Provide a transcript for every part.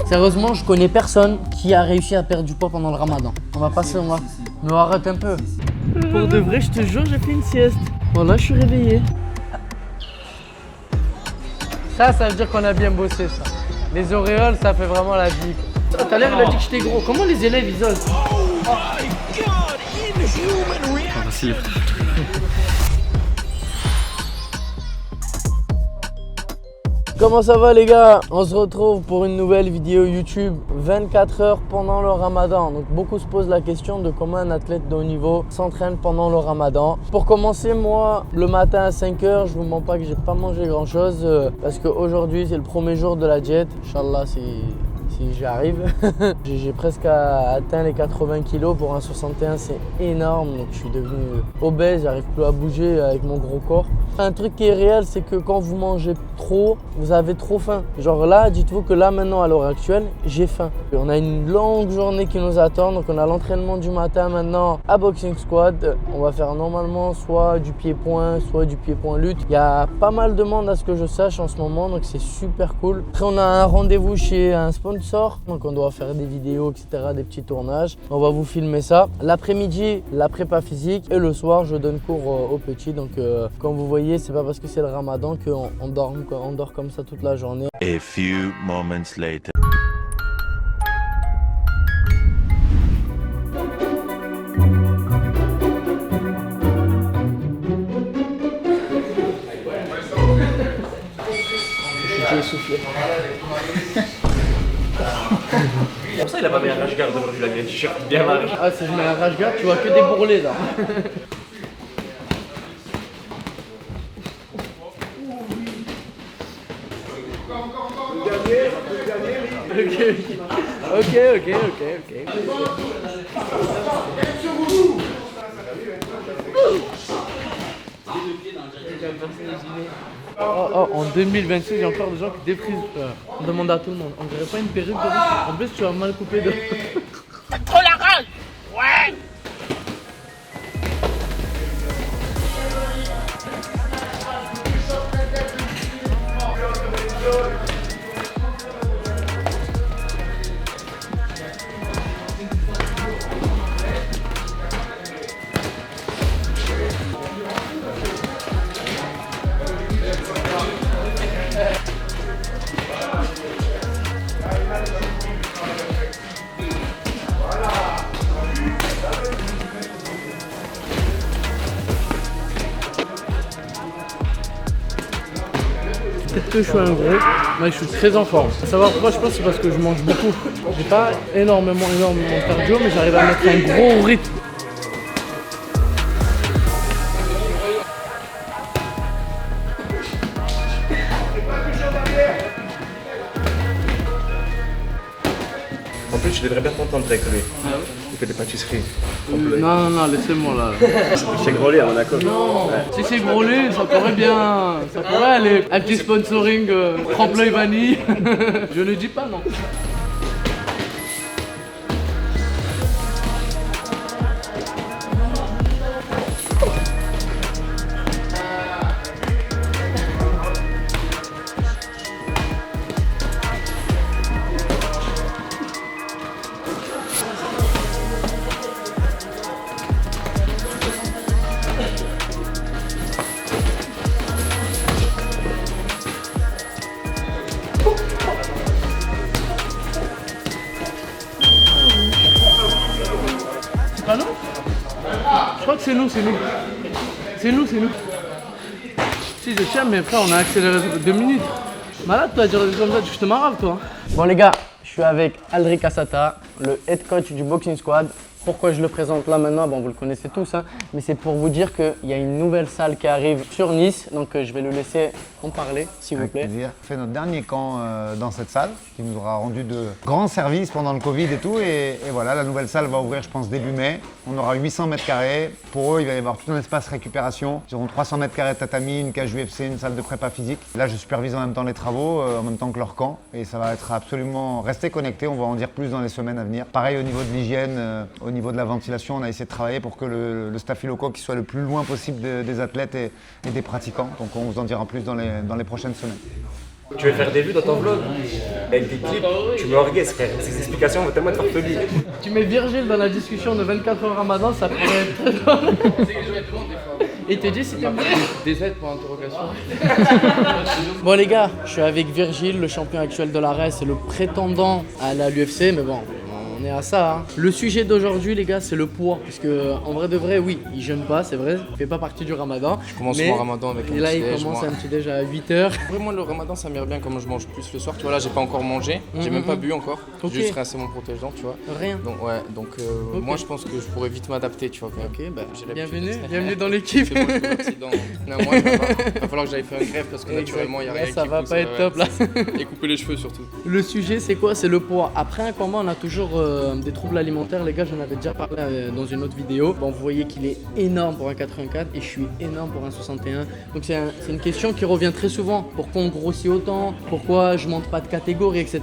Sérieusement, je connais personne qui a réussi à perdre du poids pendant le ramadan. On va passer, on va. Mais arrête un peu. Pour de vrai, je te jure, j'ai fait une sieste. Voilà, je suis réveillé. Ça veut dire qu'on a bien bossé, ça. Les auréoles, ça fait vraiment la vie. Tout à l'heure, il a dit que j'étais gros. Comment les élèves, ils osent? Facile. Comment ça va les gars? On se retrouve pour une nouvelle vidéo YouTube 24 heures pendant le ramadan. Donc beaucoup se posent la question de comment un athlète de haut niveau s'entraîne pendant le ramadan. Pour commencer, moi, le matin à 5 heures, je vous mens pas que j'ai pas mangé grand chose parce qu'aujourd'hui c'est le premier jour de la diète. Inch'Allah, si j'y arrive. J'ai presque atteint les 80 kilos. Pour un 61, c'est énorme. Donc je suis devenu obèse, j'arrive plus à bouger avec mon gros corps. Un truc qui est réel, c'est que quand vous mangez trop, vous avez trop faim. Genre là, dites-vous que là maintenant, à l'heure actuelle, j'ai faim. Et on a une longue journée qui nous attend. Donc on a l'entraînement du matin maintenant à Boxing Squad. On va faire normalement soit du pied-point, soit du pied-point lutte. Il y a pas mal de monde à ce que je sache en ce moment, donc c'est super cool. Après, on a un rendez-vous chez un sponsor. Donc on doit faire des vidéos, etc., des petits tournages. On va vous filmer ça. L'après-midi, la prépa physique. Et le soir, je donne cours aux petits. Donc comme vous voyez, c'est pas parce que c'est le ramadan qu'on dort, quoi. On dort comme ça toute la journée. A few moments later. Je suis essoufflé. Pour ça, il a pas mis un rash-guard aujourd'hui, il a mis un t-shirt bien large. Ah, si je mets un rash-guard, tu vois que des bourrelets là. Ok. Oh, en 2026, il y a encore des gens qui défrisent. On demande à tout le monde. On dirait pas une perruque de riche. En plus, tu vas mal couper de. Trop la rage! Ouais! Peut-être que je suis un gros, mais je suis très en forme. À savoir pourquoi, je pense que c'est parce que je mange beaucoup. J'ai pas énormément de cardio, mais j'arrive à mettre un gros rythme. En plus, tu devrais bien t'entendre avec lui. Il fait des pâtisseries. Non, laissez-moi là. C'est gros lait, on est d'accord. Non, si c'est gros lait, ça pourrait bien. Ça pourrait aller. Un petit sponsoring trempe-l'œil vanille. Je ne dis pas non. Ah non? Je crois que c'est nous. C'est nous. Si je tiens, mais frère, on a accéléré 2 minutes. Malade toi, dire comme ça, tu te marres toi. Bon les gars, je suis avec Aldric Assata, le head coach du Boxing Squad. Pourquoi je le présente là maintenant? Bon, vous le connaissez tous, hein, mais c'est pour vous dire qu'il y a une nouvelle salle qui arrive sur Nice. Donc je vais le laisser en parler, s'il vous plaît. On fait notre dernier camp dans cette salle qui nous aura rendu de grands services pendant le Covid et tout. Et voilà, la nouvelle salle va ouvrir, je pense, début mai. On aura 800 mètres carrés. Pour eux, il va y avoir tout un espace récupération. Ils auront 300 mètres carrés de tatami, une cage UFC, une salle de prépa physique. Là, je supervise en même temps les travaux, en même temps que leur camp. Et ça va être absolument... Restez connectés, on va en dire plus dans les semaines à venir. Pareil au niveau de l'hygiène, au niveau de la ventilation, on a essayé de travailler pour que le staphylocoque soit le plus loin possible des athlètes et des pratiquants. Donc on vous en dira plus dans les prochaines semaines. Tu veux faire des vues dans ton vlog avec des clips, tu me orgues, frère. Ces explications vont tellement être farfelues. Tu mets Virgile dans la discussion de 24 heures Ramadan, ça pourrait être très drôle. Et te dis si t'aimes bien. Des aides pour interrogation. Bon les gars, je suis avec Virgile, le champion actuel de la RS et le prétendant à l'UFC, mais bon, on est à ça. Hein. Le sujet d'aujourd'hui les gars, c'est le poids. Parce que en vrai de vrai, oui, il jeûne pas, c'est vrai, il fait pas partie du Ramadan. Je commence mais mon Ramadan avec un et là petit il déj, commence moi. un petit déj à 8h. Vraiment le Ramadan ça m'irait bien comme je mange plus le soir. Tu vois là j'ai pas encore mangé, j'ai même pas bu encore. Ok. J'ai juste rincé mon protège-dents, tu vois. Rien. Donc ouais, donc Ok. moi je pense que je pourrais vite m'adapter, tu vois quand même. Ok, bah J'ai l'habitude. bienvenue dans l'équipe. C'est bon, je peux partir dans un mois, il va falloir que j'aille faire une greffe parce que naturellement il y a Là, rien ça qui va pousse, pas être top là. Et couper les cheveux surtout. Le sujet c'est quoi? C'est le poids. Après un combat on a toujours des troubles alimentaires les gars, j'en avais déjà parlé dans une autre vidéo. Bon vous voyez qu'il est énorme pour un 84 et je suis énorme pour un 61. Donc c'est une question qui revient très souvent. Pourquoi on grossit autant? Pourquoi je monte pas de catégorie etc.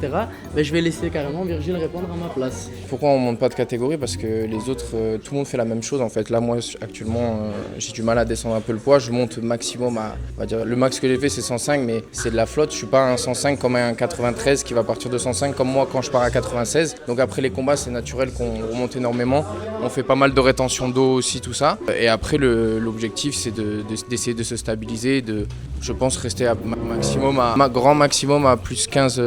Ben, je vais laisser carrément Virgile répondre à ma place. Pourquoi on monte pas de catégorie? Parce que les autres, tout le monde fait la même chose en fait. Là moi actuellement j'ai du mal à descendre un peu le poids. Je monte maximum à, on va dire, le max que j'ai fait c'est 105 mais c'est de la flotte. Je suis pas un 105 comme un 93 qui va partir de 105 comme moi quand je pars à 96. Donc après les combats c'est naturel qu'on remonte énormément. On fait pas mal de rétention d'eau aussi, tout ça. Et après l'objectif c'est d'essayer de se stabiliser, de je pense rester à grand maximum à plus 15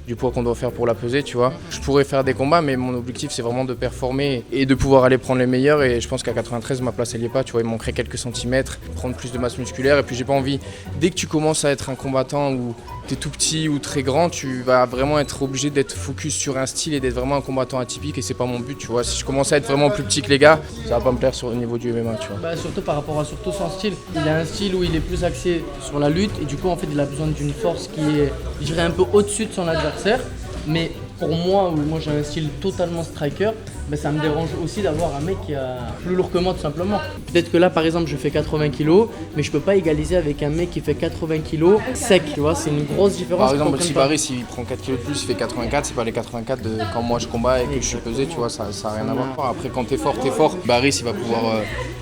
du poids qu'on doit faire pour la pesée, tu vois. Je pourrais faire des combats mais mon objectif c'est vraiment de performer et de pouvoir aller prendre les meilleurs et je pense qu'à 93 ma place elle y est pas, tu vois, il me manquerait quelques centimètres, prendre plus de masse musculaire et puis j'ai pas envie, dès que tu commences à être un combattant ou t'es tout petit ou très grand, tu vas vraiment être obligé d'être focus sur un style et d'être vraiment un combattant atypique et c'est pas mon but, tu vois. Si je commence à être vraiment plus petit que les gars, ça va pas me plaire sur le niveau du MMA, tu vois. Bah, surtout par rapport à surtout son style. Il a un style où il est plus axé sur la lutte et du coup en fait il a besoin d'une force qui est, je dirais, un peu au-dessus de son adversaire. Mais pour moi, où moi j'ai un style totalement striker, bah, ça me dérange aussi d'avoir un mec qui a plus lourd que moi tout simplement. Peut-être que là par exemple je fais 80 kg, mais je peux pas égaliser avec un mec qui fait 80 kg sec, tu vois, c'est une grosse différence. Par exemple, qu'ils si comprennent Paris s'il prend 4 kg de plus, il fait 84, c'est pas les 84 de quand moi je combats et que je suis pesé, tu vois, ça a rien à voir. Après quand t'es fort, Baris il va pouvoir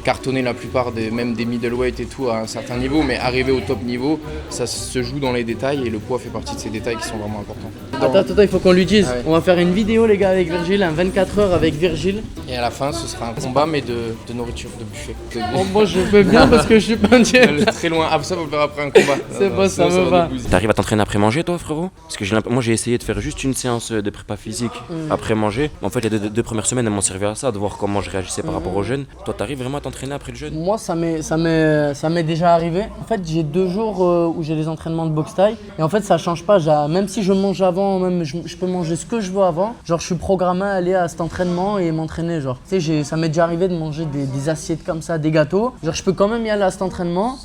cartonner la plupart même des middleweight et tout à un certain niveau, mais arriver au top niveau, ça se joue dans les détails et le poids fait partie de ces détails qui sont vraiment importants. Attends, il faut qu'on lui dise. Ah ouais. On va faire une vidéo les gars avec Virgile, un 24 heures avec Virgile. Et à la fin, ce sera un combat mais de nourriture, de buffet. Oh, moi je veux bien parce que je suis pas un dieu. Très loin, ça va le faire après un combat. C'est bon, ça me va. T'arrives à t'entraîner après manger toi frérot? Parce que moi j'ai essayé de faire juste une séance de prépa physique après manger. En fait les deux premières semaines elles m'ont servi à ça, de voir comment je réagissais par rapport au jeûne. Toi t'arrives vraiment à t'entraîner après le jeûne? Moi ça m'est déjà arrivé. En fait j'ai 2 jours où j'ai des entraînements de boxe thaï et en fait ça change pas. Même si je mange avant, même je peux manger ce que je veux avant. Genre je suis programmé à aller à cet entraînement et m'entraîner genre. Tu sais ça m'est déjà arrivé de manger des assiettes comme ça, des gâteaux. Genre je peux quand même y aller à cet entraînement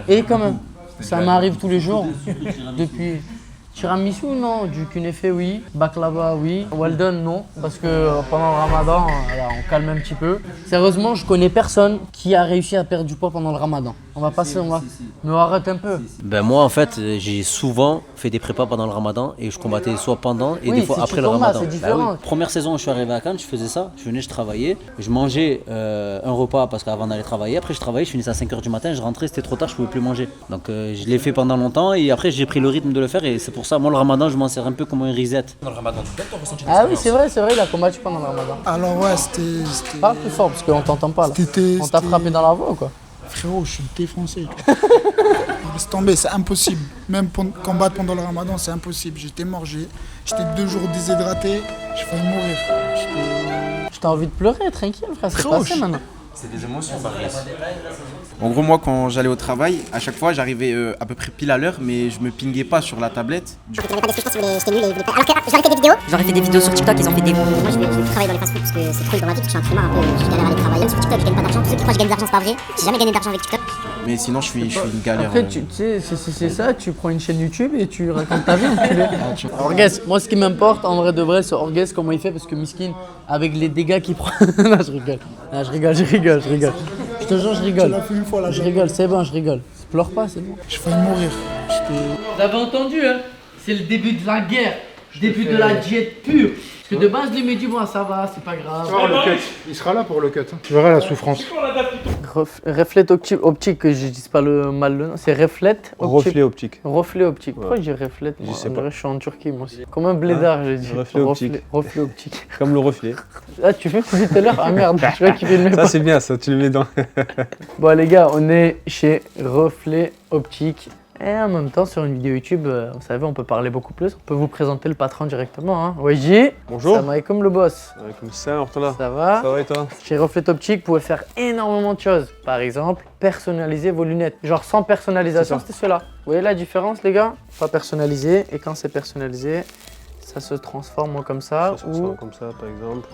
et quand même ça m'arrive tous les jours depuis. Tiramisu non, du kunefe oui, baklava oui, Walden non, parce que pendant le Ramadan voilà, on calme un petit peu. Sérieusement je connais personne qui a réussi à perdre du poids pendant le Ramadan. On va passer, mais arrête un peu. Ben moi en fait j'ai souvent fait des prépas pendant le Ramadan et je combattais soit pendant et des fois si après tu le combats, Ramadan. c'est différent. Première saison où je suis arrivé à Cannes, je faisais ça, je venais, je travaillais, je mangeais un repas parce qu'avant d'aller travailler, après je travaillais, je finissais à 5h du matin, je rentrais, c'était trop tard, je pouvais plus manger. Donc je l'ai fait pendant longtemps et après j'ai pris le rythme de le faire et c'est pour ça, moi le Ramadan je m'en sers un peu comme un reset. Dans le Ramadan, tu donnes ton ressenti Ah oui c'est vrai, il a combattu pendant le Ramadan. Alors ouais, c'était... Parle plus fort parce qu'on t'entend pas là. On t'a frappé dans la voix ou quoi? Frérot, je suis défoncé. Laisse tomber, c'est impossible. Même combattre pendant le Ramadan, c'est impossible. J'étais mort, j'étais 2 jours déshydraté, j'ai failli mourir. T'as envie de pleurer, tranquille frère, c'est passé maintenant. C'est des émotions, Paris. En gros, moi, quand j'allais au travail, à chaque fois, j'arrivais à peu près pile à l'heure, mais je me pinguais pas sur la tablette. J'avais pas des questions, j'étais nul et alors que j'aurais fait des vidéos. J'aurais fait des vidéos sur TikTok, ils ont fait des... Moi, je vais travailler dans les fast-food parce que c'est trop dans ma vie, parce que je suis un flemmard un peu, je galère à aller travailler. Sur TikTok, je gagne pas d'argent. Tous ceux qui croient que je gagne de l'argent, c'est pas vrai. J'ai jamais gagné d'argent avec TikTok. Mais sinon, je suis une galère. Après, tu sais, c'est ça, tu prends une chaîne YouTube et tu racontes ta vie. Orgues, moi ce qui m'importe en vrai de vrai, c'est Orgues, comment il fait, parce que Miskin, avec les dégâts qu'il prend. Non, je rigole. Non, je rigole. Je te jure, je rigole. Tu l'as fait une fois, là. Je rigole, c'est bon, je rigole. Pleure pas, c'est bon. J'ai failli mourir. Vous avez entendu, hein? C'est le début de la guerre. Début de la diète pure. Parce que de base, lui me dit, bon, ça va, c'est pas grave. Tu vas voir le cut. Il sera là pour le cut. Tu verras la souffrance. Reflet optique, que je dise pas le mal le nom, c'est reflet optique. Reflet optique. Reflet optique. Pourquoi je dis reflet? Je sais pas. Je suis en Turquie moi aussi. Comme un blédard, j'ai dit. Reflet optique. Reflet optique. Comme le reflet. Ah, tu fais tout à l'heure? Ah merde, je crois qu'il filmait pas. Ça, c'est bien, ça, tu le mets dans. Bon, les gars, on est chez Reflet optique. Et en même temps, sur une vidéo YouTube, vous savez, on peut parler beaucoup plus. On peut vous présenter le patron directement. Hein. Weji. Bonjour. Salam alaikum le boss. Comme ça, Ortola. Ça va? Ça va et toi? Chez Reflet optique, vous pouvez faire énormément de choses. Par exemple, personnaliser vos lunettes. Genre sans personnalisation, c'était cela. Vous voyez la différence, les gars? Pas personnalisé. Et quand c'est personnalisé, ça se transforme comme ça. Ça se transforme comme ça, par exemple.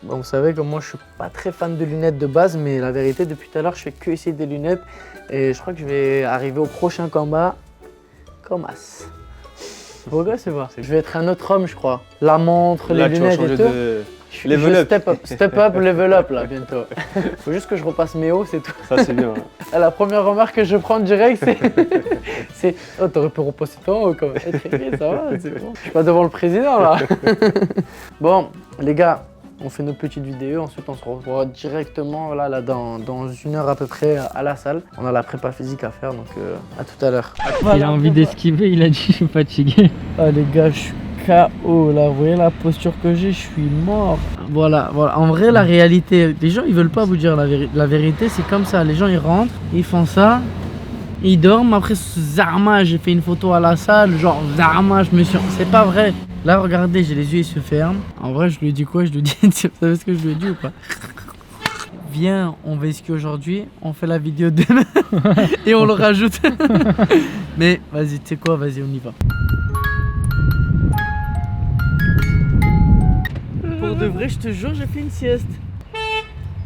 Bon, vous savez que moi je suis pas très fan de lunettes de base, mais la vérité depuis tout à l'heure je fais que essayer des lunettes et je crois que je vais arriver au prochain combat comme as. Beau gosse, c'est pas. Je vais être un autre homme, je crois. La montre, Là, les lunettes et tout. Je level up. Step up, level up là bientôt. Faut juste que je repasse mes hauts, c'est tout. Ça c'est bien. Ouais. La première remarque que je prends direct c'est oh t'aurais pu repasser ton haut quand même. Ça va, c'est bon. Je suis pas devant le président là. Bon les gars. On fait notre petite vidéo, ensuite on se revoit directement là dans 1 heure à peu près à la salle. On a la prépa physique à faire, donc à tout à l'heure. Il a envie d'esquiver, il a dit je suis fatigué. Ah les gars, je suis KO là, vous voyez la posture que j'ai, je suis mort. Voilà, en vrai la réalité, les gens ils veulent pas vous dire la vérité, c'est comme ça, les gens ils rentrent, ils font ça. Ils dorment, après Zarma, j'ai fait une photo à la salle, genre Zarma, je me suis... C'est pas vrai. Là, regardez, j'ai les yeux, ils se ferment. En vrai, je lui dis quoi? Je lui dis, vous savez ce que je lui ai dit ou pas? Viens, on va skier aujourd'hui, on fait la vidéo demain et on le rajoute. Mais vas-y, tu sais quoi, vas-y, on y va. Pour de vrai, je te jure, j'ai fait une sieste.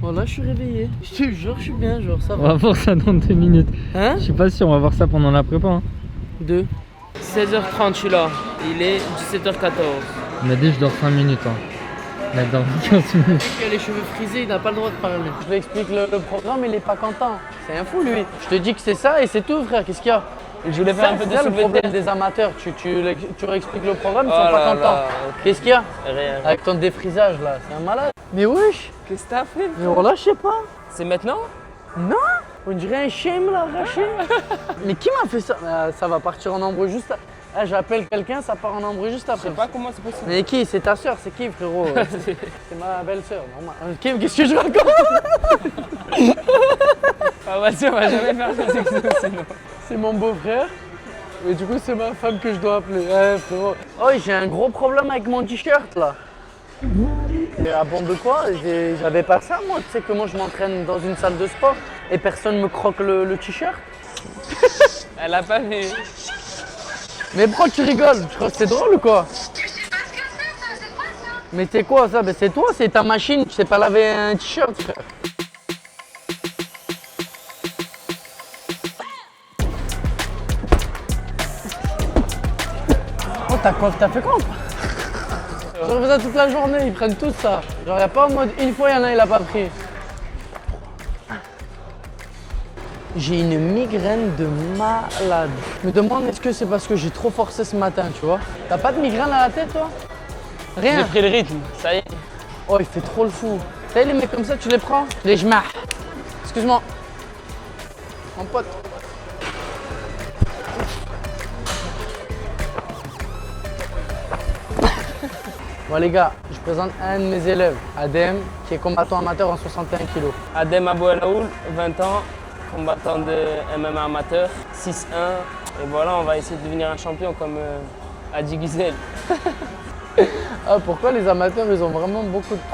Voilà, je suis réveillé. Je te jure, je suis bien, genre ça va. On va voir ça dans 2 minutes. Hein? Je suis pas sûr, on va voir ça pendant la prépa. Hein. 2. 16h30, je suis là. Il est 17h14. On a dit je dors 5 minutes. Hein. Il a dormi 15 minutes. Il a les cheveux frisés, il n'a pas le droit de parler. Je lui explique le programme, il est pas content. C'est un fou lui. Je te dis que c'est ça et c'est tout frère, qu'est-ce qu'il y a? Je voulais faire un peu de le problème des amateurs. Tu leur expliques le programme, ils sont pas contents. Qu'est-ce qu'il y a? Rien. Avec ton défrisage là, c'est un malade. Mais wesh! Qu'est-ce que t'as fait? Mais voilà, je sais pas. C'est maintenant? Non! On dirait un chien me l'a arraché. Mais qui m'a fait ça? Ça va partir en embrouille juste après. Ah, j'appelle quelqu'un, ça part en embrouille juste après. Je sais pas comment c'est possible. Mais qui? C'est ta soeur, c'est qui frérot? C'est ma belle-soeur, normal. Kim, qu'est-ce que je raconte? Ah vas-y, on va jamais faire ça sinon. C'est mon beau-frère. Et du coup, c'est ma femme que je dois appeler. Eh frérot. Oh, j'ai un gros problème avec mon t-shirt là. Et à bon de quoi? J'avais pas ça moi, tu sais que moi je m'entraîne dans une salle de sport et personne me croque le t-shirt. Elle a pas vu. Mais pourquoi tu rigoles? Tu crois que c'est drôle ou quoi? Mais c'est quoi ça? Ben c'est toi, c'est ta machine, tu sais pas laver un t-shirt frère. Oh t'as fait quoi? Je refais ça toute la journée, ils prennent tout ça. Genre y'a pas en mode une fois, il y en a, il a pas pris. J'ai une migraine de malade. Je me demande est-ce que c'est parce que j'ai trop forcé ce matin, tu vois. T'as pas de migraine à la tête, toi? Rien. J'ai pris le rythme, ça y est. Oh, il fait trop le fou. Tu sais, les mecs comme ça, tu les prends? Les jmah. Excuse-moi. Mon pote. Bon les gars, je présente un de mes élèves, Adem, qui est combattant amateur en 61 kg. Adem Abou Elaoul, 20 ans, combattant de MMA amateur, 6-1. Et voilà, on va essayer de devenir un champion comme Adi Güzel. Ah, pourquoi les amateurs, ils ont vraiment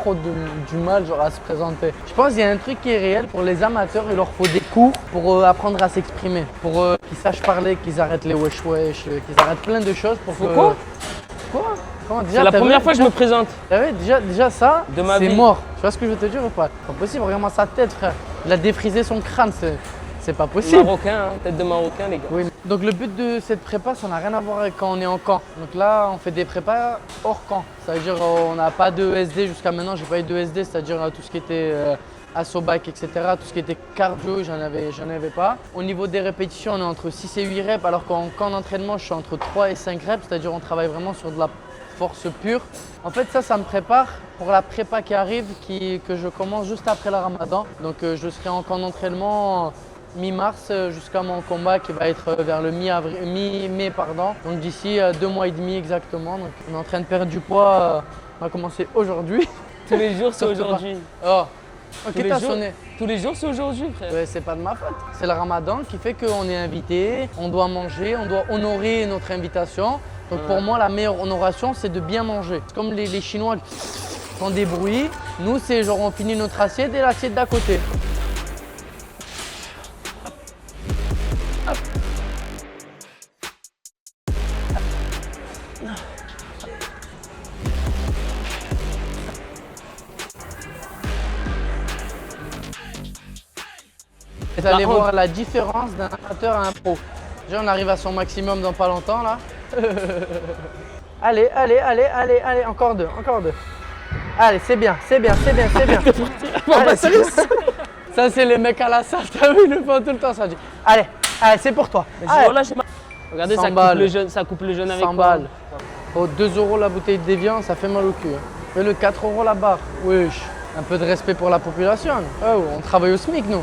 trop du mal genre, à se présenter? Je pense qu'il y a un truc qui est réel. Pour les amateurs, il leur faut des cours pour apprendre à s'exprimer. Pour qu'ils sachent parler, qu'ils arrêtent les wesh wesh, qu'ils arrêtent plein de choses. Pourquoi? Quoi? C'est la première fois que je me présente. Déjà ça, c'est vie. mort. Tu vois ce que je veux te dire ou pas? C'est pas possible, regarde-moi sa tête frère. Il a défrisé son crâne, c'est pas possible. Marocain, hein, tête de marocain les gars. Oui. Donc le but de cette prépa, ça n'a rien à voir avec quand on est en camp. Donc là, on fait des prépas hors camp. C'est-à-dire on n'a pas de SD jusqu'à maintenant, j'ai pas eu de SD, c'est-à-dire tout ce qui était assaut bike, etc. Tout ce qui était cardio, j'en avais pas. Au niveau des répétitions, on est entre 6 et 8 reps, alors qu'en camp d'entraînement, je suis entre 3 et 5 reps, c'est-à-dire on travaille vraiment sur de la force pure. En fait, ça me prépare pour la prépa qui arrive, que je commence juste après le Ramadan. Donc je serai en camp d'entraînement mi-mars jusqu'à mon combat qui va être vers le mi-mai, pardon. Donc d'ici 2 mois et demi exactement. Donc on est en train de perdre du poids. On va commencer aujourd'hui. Tous les jours, c'est aujourd'hui. Oh, ok, t'as sonné. Tous les jours, c'est aujourd'hui, frère. Ouais, c'est pas de ma faute. C'est le Ramadan qui fait qu'on est invité, on doit manger, on doit honorer notre invitation. Donc pour moi, la meilleure honoration, c'est de bien manger. C'est comme les Chinois qui font des bruits. Nous, c'est genre on finit notre assiette et l'assiette d'à côté. Vous allez voir la différence d'un amateur à un pro. Déjà, on arrive à son maximum dans pas longtemps là. Allez, encore deux. Allez, c'est bien. Allez, ça, c'est les mecs à la salle, t'as vu, ils le font tout le temps, ça dit. Allez, c'est pour toi. Regardez, ça coupe le jeûne avec 100 balles. Oh, 2 € la bouteille de Déviant, ça fait mal au cul. Et le 4 € la barre. Wesh, un peu de respect pour la population. Oh, on travaille au SMIC, nous.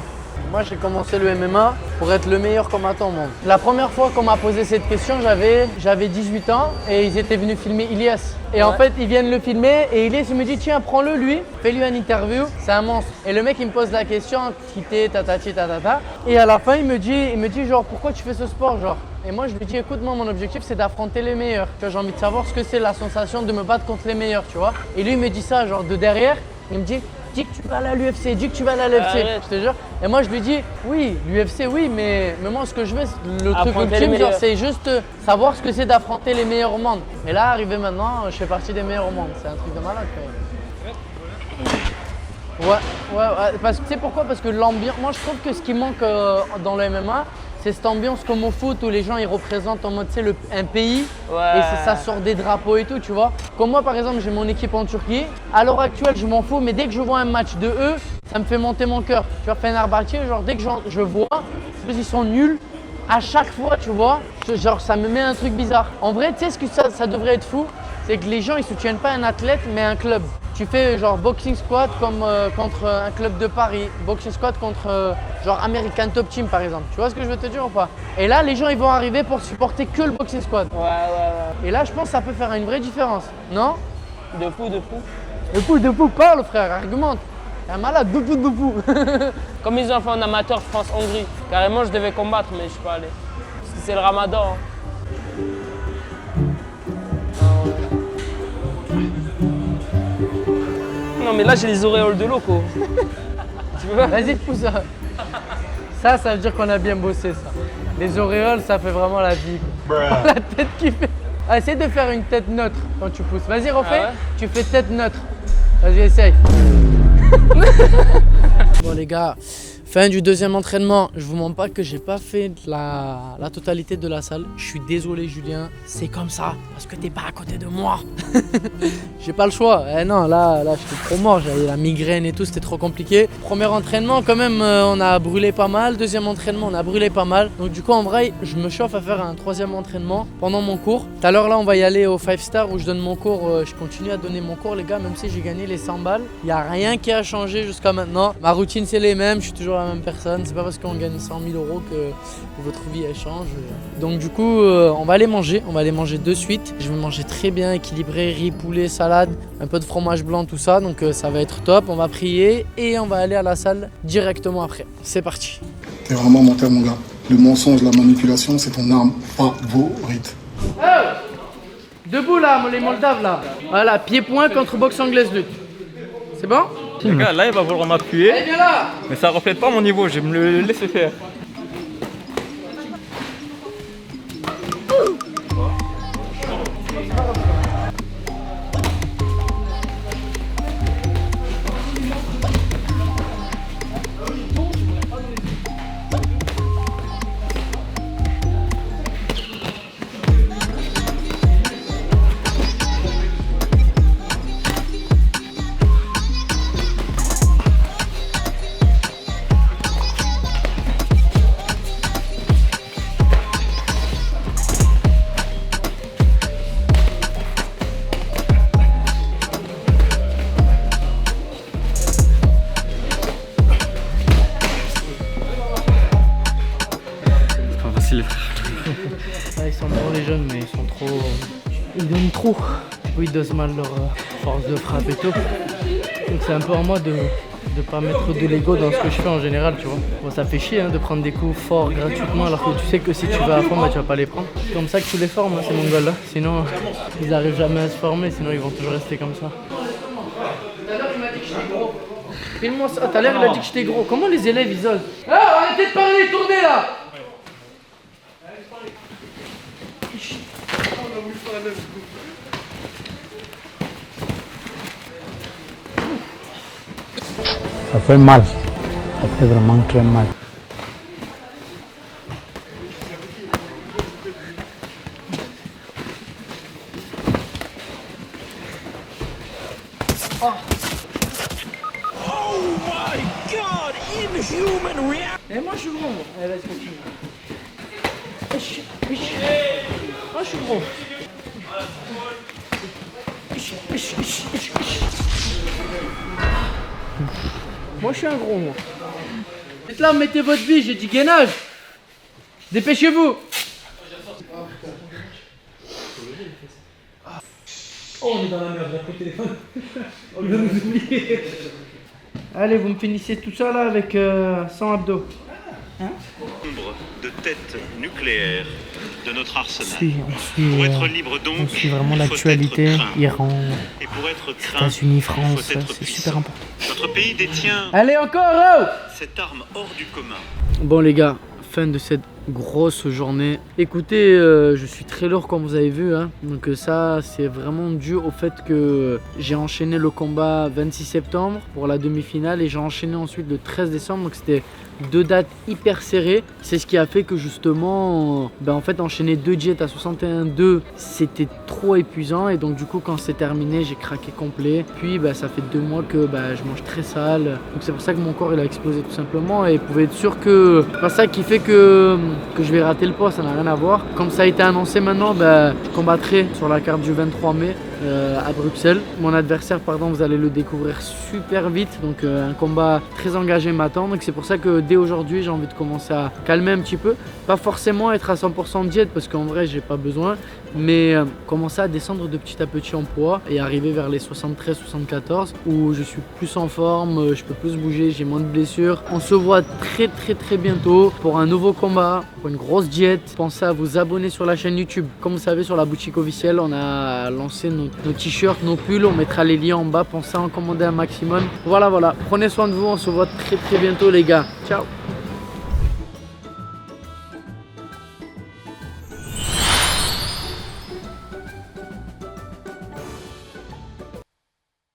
Moi, j'ai commencé le MMA pour être le meilleur combattant au monde. La première fois qu'on m'a posé cette question, j'avais 18 ans et ils étaient venus filmer Ilyes. Et en fait, ils viennent le filmer et Ilyes, il me dit tiens, prends-le lui, fais-lui une interview, c'est un monstre. Et le mec, il me pose la question, quitter, tatati, tatata. Et à la fin, il me dit genre, pourquoi tu fais ce sport, genre? Et moi, je lui dis écoute, moi, mon objectif, c'est d'affronter les meilleurs. Tu vois, j'ai envie de savoir ce que c'est la sensation de me battre contre les meilleurs, tu vois. Et lui, il me dit ça, genre de derrière, il me dit dis que tu vas à l'UFC, dis que tu vas à l'UFC, je te jure. Et moi je lui dis, oui, l'UFC, oui, mais moi ce que je veux, le truc ultime, genre, c'est juste savoir ce que c'est d'affronter les meilleurs au monde. Et là, arrivé maintenant, je fais partie des meilleurs au monde. C'est un truc de malade quand même. Ouais, parce que tu sais pourquoi? Parce que l'ambiance, moi je trouve que ce qui manque dans le MMA, c'est cette ambiance comme au foot où les gens ils représentent en mode tu sais un pays et ça sort des drapeaux et tout, tu vois. Comme moi par exemple, j'ai mon équipe en Turquie. À l'heure actuelle, je m'en fous, mais dès que je vois un match de eux, ça me fait monter mon cœur. Tu vois, Fenerbahçe, genre dès que je vois, ils sont nuls à chaque fois, tu vois. Genre ça me met un truc bizarre. En vrai, tu sais ce que ça devrait être fou, c'est que les gens ils soutiennent pas un athlète mais un club. Tu fais genre boxing squad comme contre un club de Paris, boxing squad contre genre American Top Team par exemple. Tu vois ce que je veux te dire ou pas? Et là, les gens ils vont arriver pour supporter que le boxing squad. Ouais. Et là, je pense que ça peut faire une vraie différence, non? De fou. Parle frère, argumente. T'es un malade, de fou. Comme ils ont fait en amateur France-Hongrie. Carrément, je devais combattre, mais je suis pas allé. Parce que c'est le Ramadan. Non mais là j'ai les auréoles de loco. Tu vois? Vas-y, pousse ça. Ça veut dire qu'on a bien bossé ça. Les auréoles, ça fait vraiment la vie. La tête qui fait. Ah, essaye de faire une tête neutre quand tu pousses. Vas-y, refais. Tu fais tête neutre. Vas-y, essaye. Bon les gars, fin du deuxième entraînement. Je vous mens pas que j'ai pas fait la totalité de la salle. Je suis désolé Julien, c'est comme ça parce que t'es pas à côté de moi. J'ai pas le choix. Non, là j'étais trop mort, j'avais la migraine et tout, c'était trop compliqué. Premier entraînement quand même, on a brûlé pas mal. Deuxième entraînement, on a brûlé pas mal. Donc du coup en vrai, je me chauffe à faire un troisième entraînement pendant mon cours. Tout à l'heure là, on va y aller au 5 Star où je donne mon cours. Je continue à donner mon cours les gars, même si j'ai gagné les 100 balles. Il y a rien qui a changé jusqu'à maintenant. Ma routine c'est les mêmes, je suis toujours la même personne. C'est pas parce qu'on gagne 100 000 € que votre vie elle change. Donc du coup, on va aller manger. On va aller manger de suite. Je vais manger très bien, équilibré, riz, poulet, salade, un peu de fromage blanc, tout ça. Donc ça va être top. On va prier et on va aller à la salle directement après. C'est parti. T'es vraiment menteur mon gars. Le mensonge, la manipulation, c'est ton arme favorite. Debout là, les Moldaves là. Voilà, pied-point contre boxe anglaise lutte. C'est bon? Le gars, là, il va vouloir m'appuyer, mais ça reflète pas mon niveau, je vais me le laisser faire. Ça, ils sont bons les jeunes, mais ils sont trop... Ils donnent trop. Oui, ils dosent mal leur force de frappe et tout. Donc c'est un peu en moi de pas mettre de l'ego dans ce que je fais en général, tu vois. Bon, ça fait chier hein, de prendre des coups forts gratuitement alors que tu sais que si tu vas à fond, bah, tu vas pas les prendre. C'est comme ça que tu les formes, hein, ces mongols là. Sinon, ils n'arrivent jamais à se former, sinon ils vont toujours rester comme ça. Tout à l'heure, il m'a dit que j'étais gros. Filme-moi ça. Tout à l'heure, il a dit que j'étais gros. Comment les élèves ils osent? Ah, arrêtez de parler, tournez là! Ça fait mal, ça fait vraiment très mal. Oh my god, inhuman reaction. Et moi je suis gros, moi. Allez, vas-y, continue. Moi je suis gros. Moi je suis un gros, moi. Dites là, mettez votre vie, j'ai dit gainage. Dépêchez-vous. Oh, on est dans la merde, j'ai pris le téléphone. On va nous oublier. Allez, vous me finissez tout ça là avec 100 abdos. Hein? Nombre de têtes nucléaires de notre arsenal. Pour être libre donc, on suit vraiment l'actualité, Iran, États-Unis, France, c'est super important. Notre pays détient Allez encore cette arme hors du commun. Bon les gars, fin de cette grosse journée. Écoutez, je suis très lourd comme vous avez vu, hein. Donc ça c'est vraiment dû au fait que j'ai enchaîné le combat 26 septembre pour la demi-finale et j'ai enchaîné ensuite le 13 décembre, donc c'était 2 dates hyper serrées. C'est ce qui a fait que justement, en fait enchaîner 2 diètes à 61,2 c'était trop épuisant et donc du coup quand c'est terminé j'ai craqué complet. Puis ça fait 2 mois que je mange très sale, donc c'est pour ça que mon corps il a explosé tout simplement et vous pouvez être sûr que c'est pas ça qui fait que je vais rater le poids, ça n'a rien à voir. Comme ça a été annoncé maintenant, je combattrai sur la carte du 23 mai à Bruxelles. Mon adversaire, vous allez le découvrir super vite, donc un combat très engagé m'attend. Donc c'est pour ça que dès aujourd'hui j'ai envie de commencer à calmer un petit peu, pas forcément être à 100% de diète parce qu'en vrai j'ai pas besoin, mais commencer à descendre de petit à petit en poids et arriver vers les 73-74 où je suis plus en forme, je peux plus bouger, j'ai moins de blessures. On se voit très bientôt pour un nouveau combat, pour une grosse diète. Pensez à vous abonner sur la chaîne YouTube. Comme vous savez, sur la boutique officielle on a lancé nos t-shirts, nos pulls, on mettra les liens en bas. Pensez à en commander un maximum. Voilà, prenez soin de vous, on se voit très bientôt les gars. Ciao.